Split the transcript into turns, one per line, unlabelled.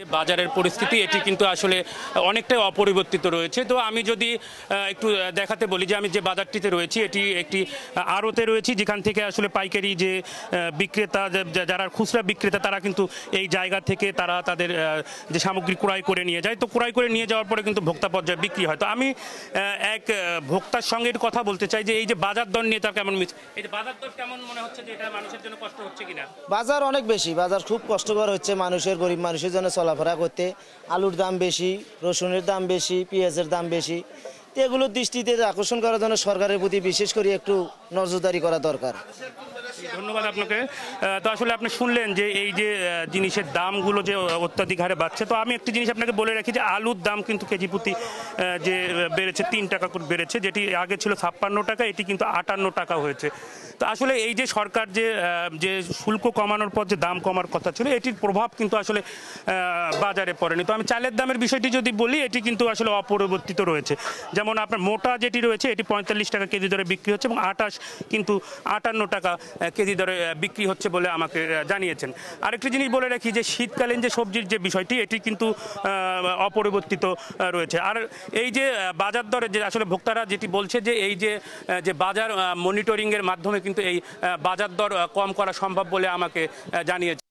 বাজারের পরিস্থিতি এটি কিন্তু আসলে অনেকটাই অপরিবর্তিত রয়েছে। তো আমি যদি একটু দেখাতে বলি যে আমি যে বাজারটিতে রয়েছি এটি একটি আড়তে রয়েছি, যেখান থেকে আসলে পাইকারি যে বিক্রেতা যারা খুচরা বিক্রেতা তারা কিন্তু এই জায়গা থেকে তারা তাদের যে সামগ্রী ক্রয় করে নিয়ে যায়। তো ক্রয় করে নিয়ে যাওয়ার পরে কিন্তু ভোক্তা পর্যায়ে বিক্রি হয়। তো আমি এক ভোক্তার সঙ্গে একটু কথা বলতে চাই যে এই যে বাজার দর নিয়ে তার কেমন এই যে বাজার দর কেমন মনে হচ্ছে, যে এটা মানুষের জন্য কষ্ট হচ্ছে কিনা?
বাজার অনেক বেশি, বাজার খুব কষ্টকর হচ্ছে মানুষের, গরিব মানুষের জন্য চলাফেরা করতে। আলুর দাম বেশি, রসুনের দাম বেশি, পেঁয়াজের দাম বেশি। তো এগুলোর দৃষ্টিতে আকর্ষণ করার জন্য সরকারের প্রতি বিশেষ করে একটু নজরদারি করা দরকার।
ধন্যবাদ আপনাকে। তো আসলে আপনি শুনলেন যে এই যে জিনিসের দামগুলো যে অত্যাধিক হারে বাড়ছে। তো আমি একটি জিনিস আপনাকে বলে রাখি যে আলুর দাম কিন্তু কেজি প্রতি যে বেড়েছে 3 টাকা করে বেড়েছে, যেটি আগে ছিল 56 টাকা, এটি কিন্তু 58 টাকা হয়েছে। তো আসলে এই যে সরকার যে শুল্ক কমানোর পর যে দাম কমার কথা ছিল, এটির প্রভাব কিন্তু আসলে বাজারে পড়েনি। তো আমি চালের দামের বিষয়টি যদি বলি, এটি কিন্তু আসলে অপরিবর্তিত রয়েছে। যেমন আপনার মোটা যেটি রয়েছে এটি 45 টাকা কেজি দরে বিক্রি হচ্ছে এবং আটাশ কিন্তু 58 টাকা কেজি দরে বিক্রি হচ্ছে বলে আমাকে জানিয়েছেন। আরেকটি জিনিস বলে রাখি যে শীতকালীন যে সবজির যে বিষয়টি এটি কিন্তু অপরিবর্তিত রয়েছে। আর এই যে বাজার দরে যে আসলে ভোক্তারা যেটি বলছে যে এই যে বাজার মনিটরিংয়ের মাধ্যমে কিন্তু এই বাজার দর কম করা সম্ভব বলে আমাকে জানিয়েছে।